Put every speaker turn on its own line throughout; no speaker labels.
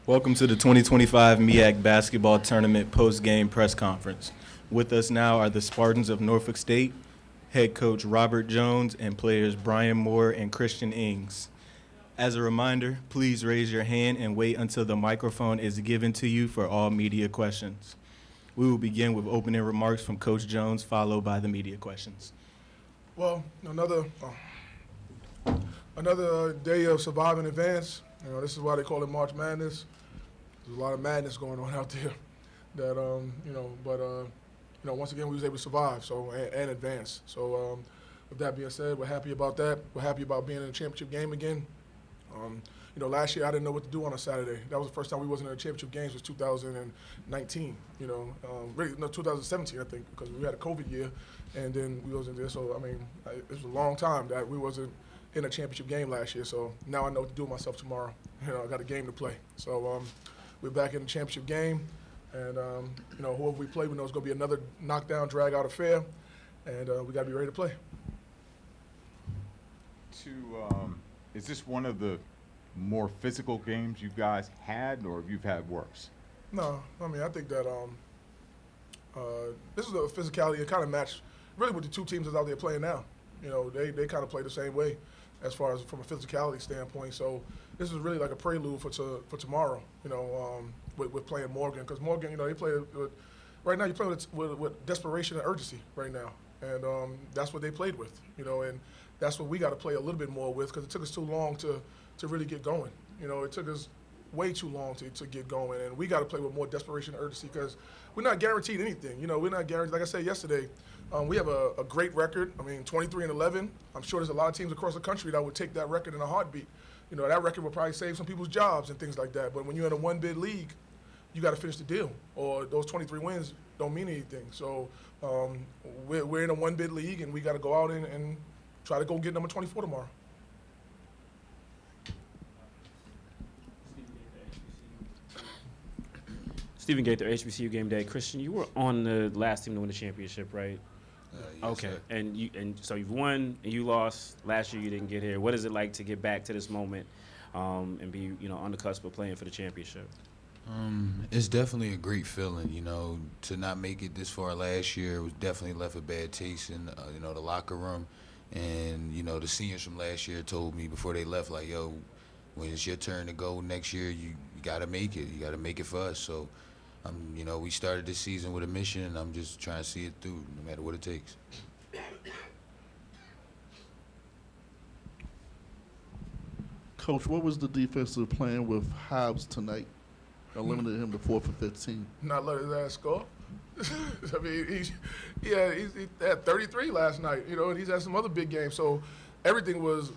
Welcome to the 2025 MEAC Basketball Tournament post-game press conference. With us now are the Spartans of Norfolk State, head coach Robert Jones, and players Brian Moore and Christian Ings. As a reminder, please raise your hand and wait until the microphone is given to you for all media questions. We will begin with opening remarks from Coach Jones, followed by the media questions.
Well, another day of surviving advance. This is why they call it March Madness. There's a lot of madness going on out there. Once again, we was able to survive and advance. So, with that being said, we're happy about that. We're happy about being in a championship game again. Last year I didn't know what to do on a Saturday. That was the first time we wasn't in a championship games was 2019. 2017 I think, because we had a COVID year, and then we wasn't there. So it was a long time that we wasn't in a championship game last year. So now I know what to do with myself tomorrow. I got a game to play. So we're back in the championship game, and whoever we play, we know it's going to be another knockdown, drag-out affair, and we got to be ready to play.
Is this one of the more physical games you guys had, or have you had worse?
No, I think that this is a physicality. It kind of matched really with the two teams that's out there playing now. They kind of play the same way as far as from a physicality standpoint. So this is really like a prelude for tomorrow. With playing Morgan, because Morgan, they play right now. You play with desperation and urgency right now, and that's what they played with. And that's what we got to play a little bit more with, because it took us too long to really get going. It took us way too long to get going, and we got to play with more desperation and urgency, because we're not guaranteed anything. We're not guaranteed. Like I said yesterday, we have a great record. 23-11. I'm sure there's a lot of teams across the country that would take that record in a heartbeat. That record will probably save some people's jobs and things like that. But when you're in a one-bid league, you got to finish the deal, or those 23 wins don't mean anything. So we're in a one-bid league, and we got to go out and try to go get number 24 tomorrow.
Stephen Gaither, HBCU Game Day. Christian, you were on the last team to win the championship, right?
Yes,
okay.
sir.
And so you've won and you lost. Last year you didn't get here. What is it like to get back to this moment and be on the cusp of playing for the championship?
It's definitely a great feeling, to not make it this far last year. It was definitely left a bad taste in, the locker room. And, the seniors from last year told me before they left, like, yo, when it's your turn to go next year, you got to make it. You got to make it for us. So, we started this season with a mission, and I'm just trying to see it through no matter what it takes.
Coach, what was the defensive plan with Hobbs tonight? Eliminated him to 4 for 15.
Not let his ass score. He had 33 last night, and he's had some other big games. So everything was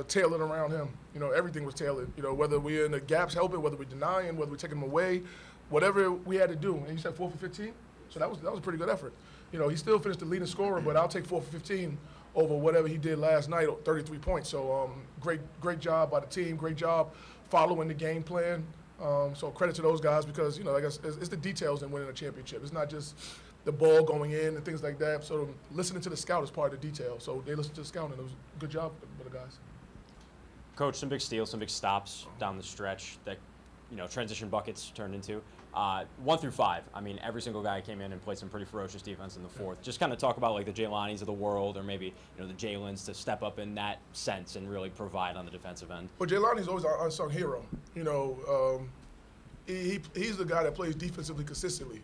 tailored around him. Everything was tailored. Whether we're in the gaps helping, whether we're denying, whether we're taking him away, whatever we had to do. And he said 4 for 15, so that was a pretty good effort. He still finished the leading scorer, but I'll take 4 for 15 over whatever he did last night, 33 points. So great job by the team. Great job following the game plan. So credit to those guys, because like I said, it's the details in winning a championship. It's not just the ball going in and things like that. So listening to the scout is part of the detail. So they listened to the scout, and it was a good job by the guys.
Coach, some big steals, some big stops down the stretch that transition buckets turned into. 1 through 5. Every single guy came in and played some pretty ferocious defense in the fourth. Just kind of talk about like the Jaylanis of the world, or maybe the Jaylens, to step up in that sense and really provide on the defensive end.
Well, Jaylani's always our unsung hero. He's the guy that plays defensively consistently.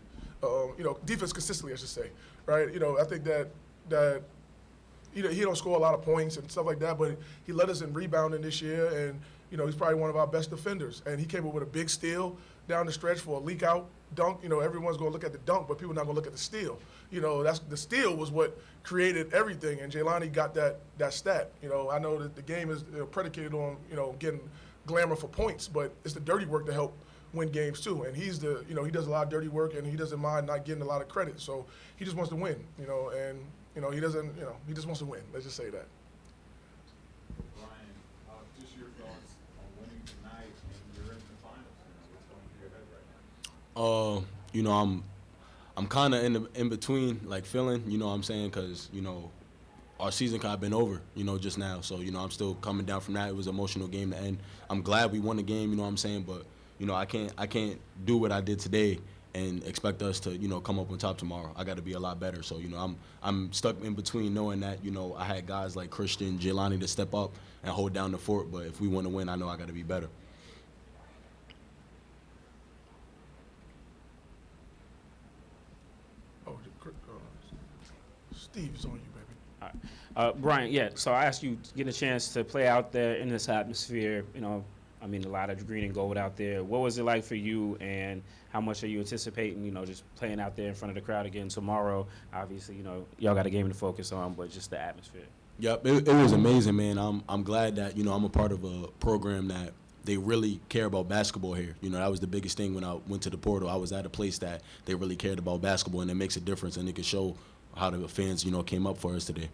Defense consistently, I should say. Right? I think that he don't score a lot of points and stuff like that, but he led us in rebounding this year, and he's probably one of our best defenders. And he came up with a big steal down the stretch for a leak out dunk. Everyone's going to look at the dunk, but people are not going to look at the steal. That's the steal was what created everything, and Jaylani got that stat. I know that the game is predicated on getting glamour for points, but it's the dirty work to help win games too. And he's he does a lot of dirty work, and he doesn't mind not getting a lot of credit. So he just wants to win. And he doesn't. He just wants to win. Let's just say that.
Just your thoughts on winning tonight, and you're in the finals. What's going through your head right now?
I'm kind of in between, like, feeling, what I'm saying, because, our season kind of been over, just now. So, I'm still coming down from that. It was an emotional game to end. I'm glad we won the game, what I'm saying, but, I can't do what I did today and expect us to, come up on top tomorrow. I got to be a lot better. So, I'm stuck in between knowing that, I had guys like Christian, Jelani to step up and hold down the fort. But if we want to win, I know I got to be better.
Oh, Steve's on you, baby.
Brian, yeah, so I asked you to get a chance to play out there in this atmosphere, a lot of green and gold out there. What was it like for you, and how much are you anticipating, just playing out there in front of the crowd again tomorrow? Obviously, y'all got a game to focus on, but just the atmosphere.
Yep, it was amazing, man. I'm glad that, I'm a part of a program that they really care about basketball here. That was the biggest thing when I went to the portal. I was at a place that they really cared about basketball, and it makes a difference, and it can show how the fans, came up for us today.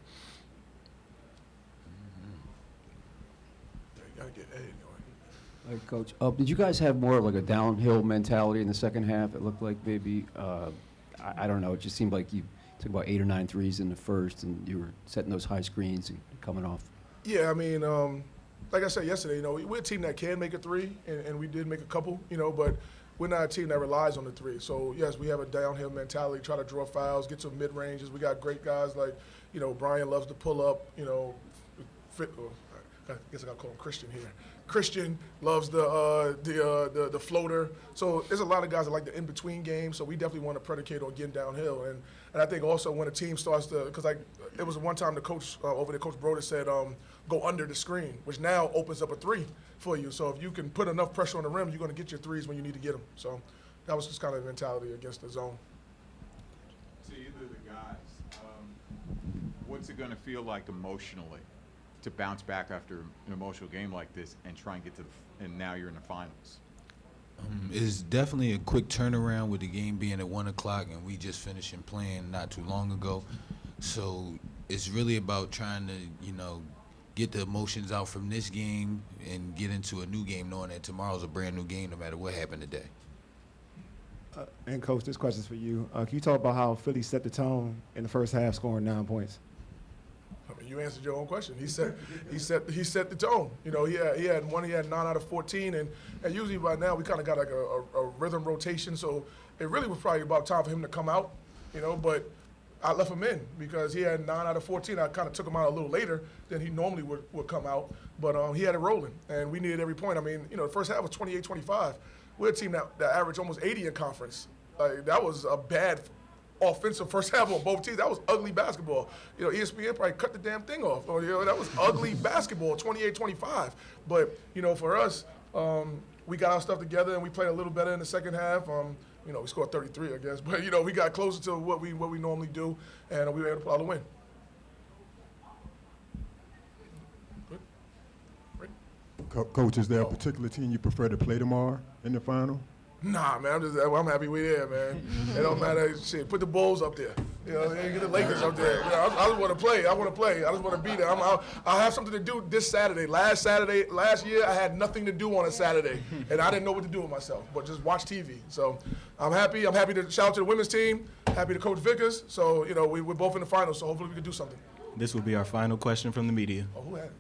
Hey, Coach, did you guys have more of like a downhill mentality in the second half? It looked like maybe, I don't know, it just seemed like you took about 8 or 9 threes in the first, and you were setting those high screens and coming off.
Yeah, I mean, like I said yesterday, we're a team that can make a three, and we did make a couple, but we're not a team that relies on the three. So, yes, we have a downhill mentality, try to draw fouls, get to mid-ranges. We got great guys like, Brian loves to pull up, I guess I got to call him Christian here. Christian loves the floater. So there's a lot of guys that like the in-between game, so we definitely want to predicate on getting downhill. And I think also when a team starts to, because it was one time the coach over there, Coach Broder said, go under the screen, which now opens up a three for you. So if you can put enough pressure on the rim, you're going to get your threes when you need to get them. So that was just kind of the mentality against the zone.
To either of the guys, what's it going to feel like emotionally to bounce back after an emotional game like this and try and get to and now you're in the finals?
It's definitely a quick turnaround with the game being at 1 o'clock and we just finishing playing not too long ago. So it's really about trying to, get the emotions out from this game and get into a new game knowing that tomorrow's a brand new game no matter what happened today.
And Coach, this question's for you. Can you talk about how Philly set the tone in the first half, scoring 9 points?
I mean, you answered your own question. He set the tone. He had 9 out of 14, and usually by now we kind of got like a rhythm rotation. So it really was probably about time for him to come out, But I left him in because he had 9 out of 14. I kind of took him out a little later than he normally would come out, but he had it rolling, and we needed every point. I mean, the first half was 28-25. We're a team that averaged almost 80 in conference. Like that was a bad offensive first half on both teams. That was ugly basketball. ESPN probably cut the damn thing off. That was ugly basketball, 28-25. But, for us, we got our stuff together and we played a little better in the second half. We scored 33, I guess. But, we got closer to what we normally do, and we were able to pull out a win. Good.
Coach, is there a particular team you prefer to play tomorrow in the final?
Nah, man, I'm happy we're there, man. It don't matter. Shit, put the Bulls up there. Get the Lakers up there. I just want to play. I want to play. I just want to be there. I have something to do this Saturday. Last year, I had nothing to do on a Saturday, and I didn't know what to do with myself, but just watch TV. So I'm happy. I'm happy to shout out to the women's team. Happy to Coach Vickers. So, we're both in the finals, so hopefully we can do something.
This will be our final question from the media.
Oh, who had it?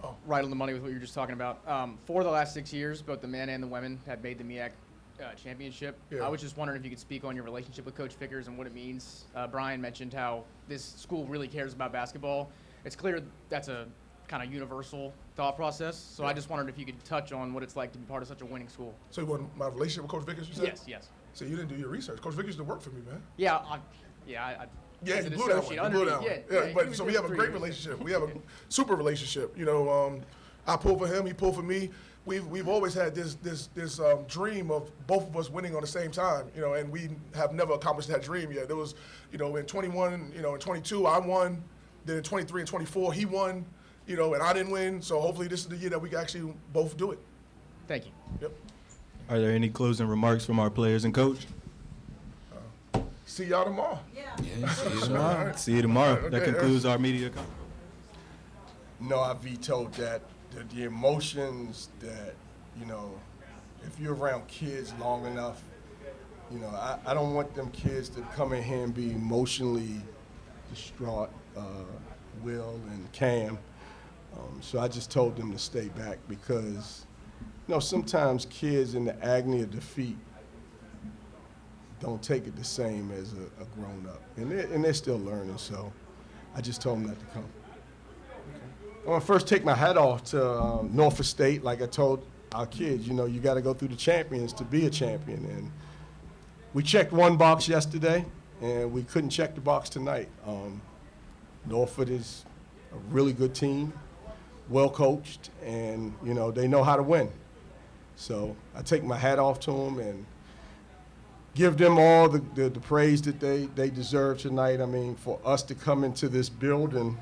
Oh.
Right on the money with what you were just talking about. For the last 6 years, both the men and the women have made the MEAC championship.
Yeah.
I was just wondering if you could speak on your relationship with Coach Vickers and what it means. Brian mentioned how this school really cares about basketball. It's clear that's a kind of universal thought process. So I just wondered if you could touch on what it's like to be part of such a winning school.
So you want my relationship with Coach Vickers, you said?
Yes.
So you didn't do your research. Coach Vickers did work for me, man.
Yeah,
Yeah, you blew that one. You blew that one. Yeah, but so we have a great relationship. We have a super relationship. I pull for him, he pulled for me. We've always had this dream of both of us winning on the same time, and we have never accomplished that dream yet. There was, in 21, in 22 I won, then in 23 and 24 he won, and I didn't win. So hopefully this is the year that we can actually both do it.
Thank you.
Yep.
Are there any closing remarks from our players and coach?
See y'all tomorrow.
Yeah, see you tomorrow.
See you tomorrow.
Okay,
That concludes our media conference.
No, I vetoed that. The emotions that, if you're around kids long enough, I don't want them kids to come in here and be emotionally distraught, Will and Cam. So I just told them to stay back because you know, sometimes kids in the agony of defeat don't take it the same as a grown-up. And they're still learning, so I just told them not to come. I want to first take my hat off to Norfolk State. Like I told our kids, you know, you got to go through the champions to be a champion. And we checked one box yesterday, and we couldn't check the box tonight. Norfolk is a really good team, well coached, and, you know, they know how to win. So I take my hat off to them and give them all the praise that they deserve tonight. I mean, for us to come into this building,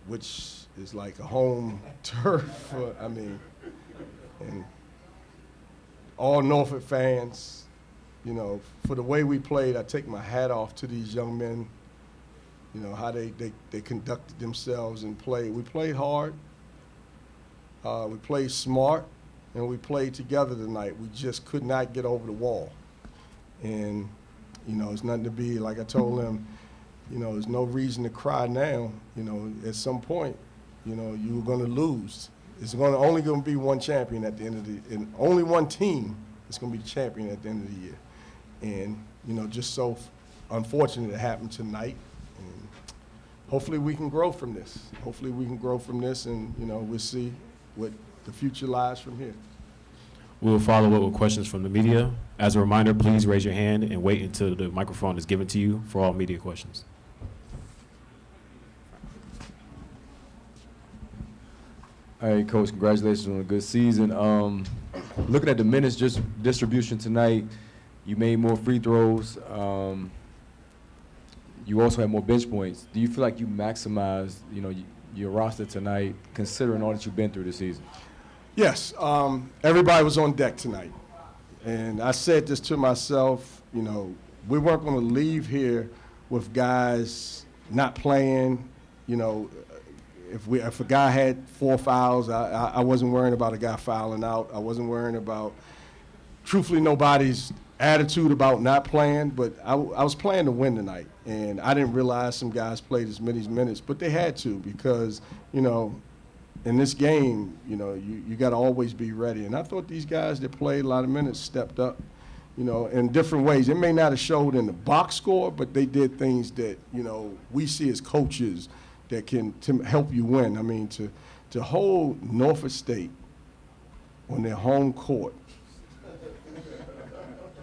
which is like a home turf, I mean, and all Norfolk fans, you know, for the way we played, I take my hat off to these young men, you know, how they conducted themselves and played. We played hard, we played smart, and we played together tonight. We just could not get over the wall. And, you know, it's nothing to be, like I told them, you know, there's no reason to cry now. You know, at some point, you know, you're going to lose. It's only going to be one champion at the end of and only one team is going to be the champion at the end of the year. And, you know, just so unfortunate it happened tonight. And hopefully we can grow from this. Hopefully we can grow from this, and, you know, we'll see what the future lies from here.
We will follow up with questions from the media. As a reminder, please raise your hand and wait until the microphone is given to you for all media questions.
All right, Coach, congratulations on a good season. Looking at the minutes distribution tonight, you made more free throws. You also had more bench points. Do you feel like you maximized, you know, your roster tonight, considering all that you've been through this season?
Yes, everybody was on deck tonight. And I said this to myself, you know, we weren't going to leave here with guys not playing. You know, if a guy had 4 fouls, I wasn't worrying about a guy fouling out. I wasn't worrying about, truthfully, nobody's attitude about not playing, but I was playing to win tonight. And I didn't realize some guys played as many minutes, but they had to, because, you know, in this game, you know, you got to always be ready. And I thought these guys that played a lot of minutes stepped up, you know, in different ways. It may not have showed in the box score, but they did things that, you know, we see as coaches that can help you win. I mean, to hold Norfolk State on their home court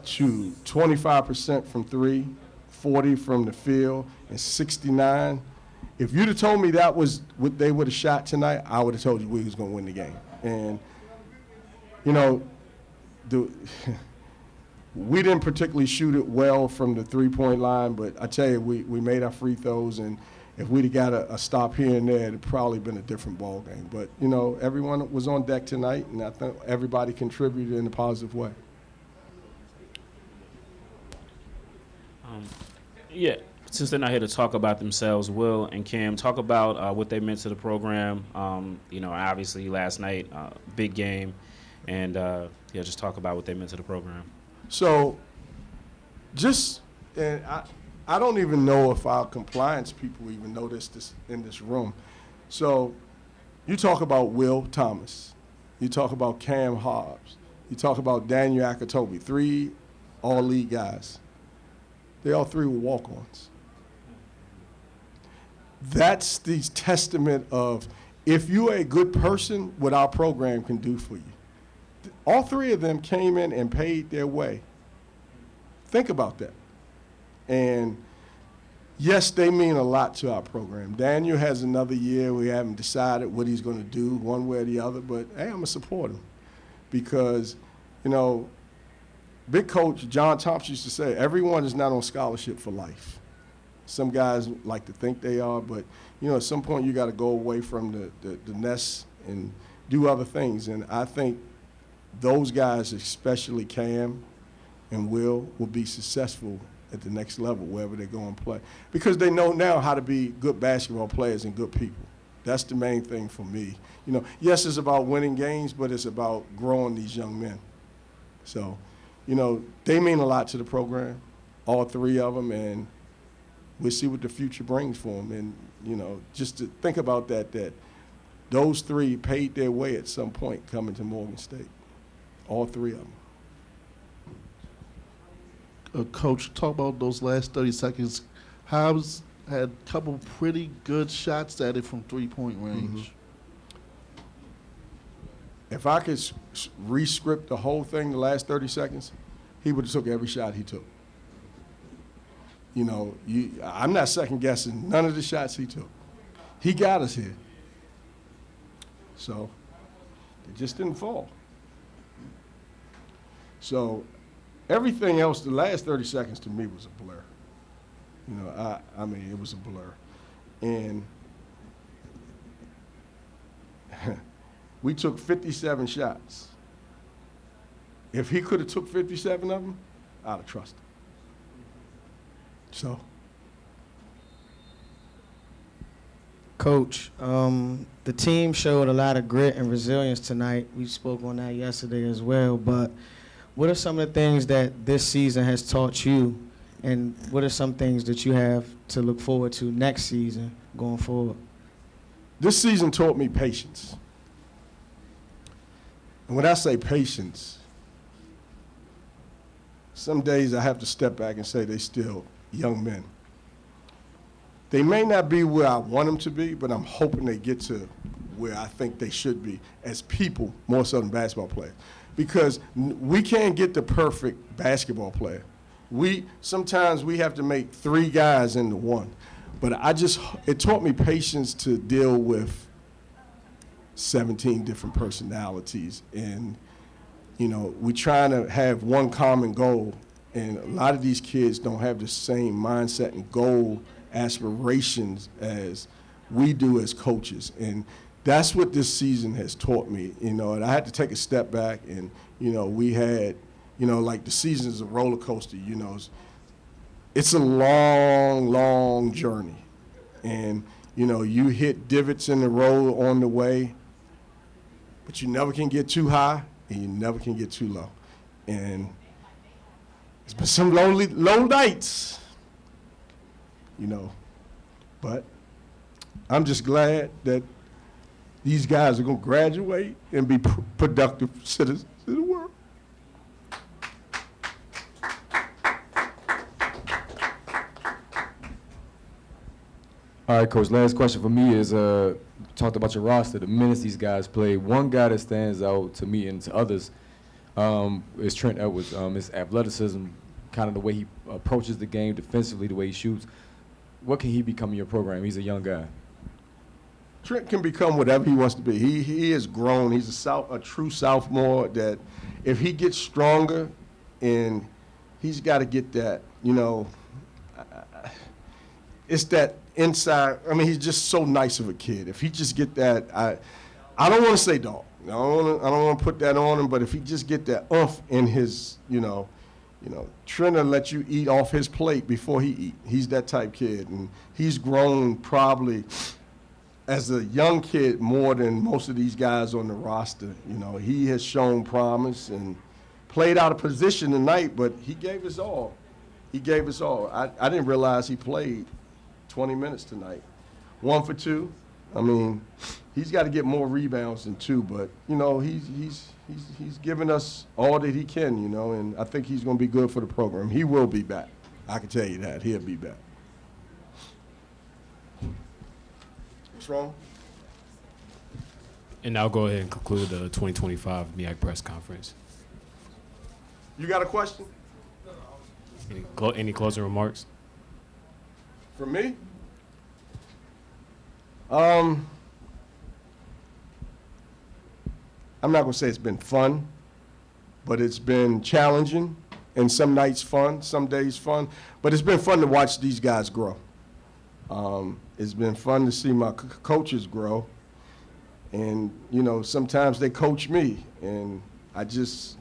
to 25% from three, 40 from the field, and 69. If you'd have told me that was what they would have shot tonight, I would have told you we was going to win the game. And, you know, we didn't particularly shoot it well from the three-point line, but I tell you, we made our free throws, and if we'd have got a stop here and there, it'd probably been a different ball game. But, you know, everyone was on deck tonight, and I think everybody contributed in a positive way.
Yeah, since they're not here to talk about themselves, Will and Cam, talk about what they meant to the program. You know, obviously last night, big game, and yeah, just talk about what they meant to the program.
So, and I don't even know if our compliance people even know this in this room. So, you talk about Will Thomas, you talk about Cam Hobbs, you talk about Daniel Akatobi, 3 all-league guys. They all 3 were walk-ons. That's the testament of, if you're a good person, what our program can do for you. All 3 of them came in and paid their way. Think about that. And yes, they mean a lot to our program. Daniel has another year. We haven't decided what he's going to do one way or the other, but hey, I'm going to support him, because, you know, big coach John Thompson used to say, everyone is not on scholarship for life. Some guys like to think they are, but, you know, at some point you got to go away from the nest and do other things. And I think those guys, especially Cam and Will be successful at the next level, wherever they go and play, because they know now how to be good basketball players and good people. That's the main thing for me. You know, yes, it's about winning games, but it's about growing these young men. So, you know, they mean a lot to the program, all 3 of them, and we'll see what the future brings for them. And, you know, just to think about that those three paid their way at some point coming to Morgan State. All three of them.
Coach, talk about those last 30 seconds. Hobbs had a couple pretty good shots at it from three-point range.
If I could re-script the whole thing the last 30 seconds, he would have took every shot he took. You know, I'm not second-guessing none of the shots he took. He got us here. So it just didn't fall. So everything else, the last 30 seconds to me was a blur. You know, I mean, it was a blur. And we took 57 shots. If he could have took 57 of them, I'd have trusted him. So.
Coach, the team showed a lot of grit and resilience tonight. We spoke on that yesterday as well, but what are some of the things that this season has taught you, and what are some things that you have to look forward to next season going forward?
This season taught me patience. And when I say patience, some days I have to step back and say they're still young men. They may not be where I want them to be, but I'm hoping they get to where I think they should be as people, more so than basketball players. Because we can't get the perfect basketball player. Sometimes we have to make 3 guys into one. But it taught me patience to deal with 17 different personalities. And, you know, we're trying to have one common goal. And a lot of these kids don't have the same mindset and goal aspirations as we do as coaches. And that's what this season has taught me, you know, and I had to take a step back and, you know, we had, you know, like the season is a roller coaster, you know. It's a long, long journey. And, you know, you hit divots in the road on the way, but you never can get too high and you never can get too low. And it's been some lonely nights, you know, but I'm just glad that these guys are going to graduate and be productive citizens of the world.
All right, Coach, last question for me is, talked about your roster, the minutes these guys play. One guy that stands out to me and to others is Trent Edwards. His athleticism, kind of the way he approaches the game defensively, the way he shoots. What can he become in your program? He's a young guy.
Trent can become whatever he wants to be. He has grown. He's a true sophomore that if he gets stronger and he's got to get that, you know, it's that inside. I mean, he's just so nice of a kid. If he just get that, I don't want to say dog. I don't want to put that on him, but if he just get that oomph in his, you know, Trent will let you eat off his plate before he eat. He's that type kid, and he's grown probably as a young kid more than most of these guys on the roster. You know, he has shown promise and played out of position tonight, but he gave us all. He gave us all. I didn't realize he played 20 minutes tonight. 1 for 2. I mean, he's got to get more rebounds than 2, but, you know, he's given us all that he can, you know, and I think he's going to be good for the program. He will be back. I can tell you that. He'll be back. What's wrong?
And now go ahead and conclude the 2025 MEAC press conference.
You got a question?
Any closing remarks?
For me? I'm not going to say it's been fun, but it's been challenging, and some nights fun, some days fun. But it's been fun to watch these guys grow. It's been fun to see my coaches grow. And, you know, sometimes they coach me, and I just,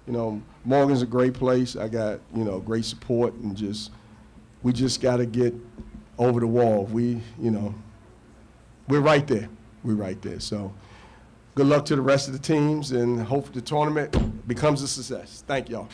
you know, Morgan's a great place. I got, you know, great support, and we just got to get over the wall. We're right there. We're right there. So good luck to the rest of the teams, and hope the tournament becomes a success. Thank y'all.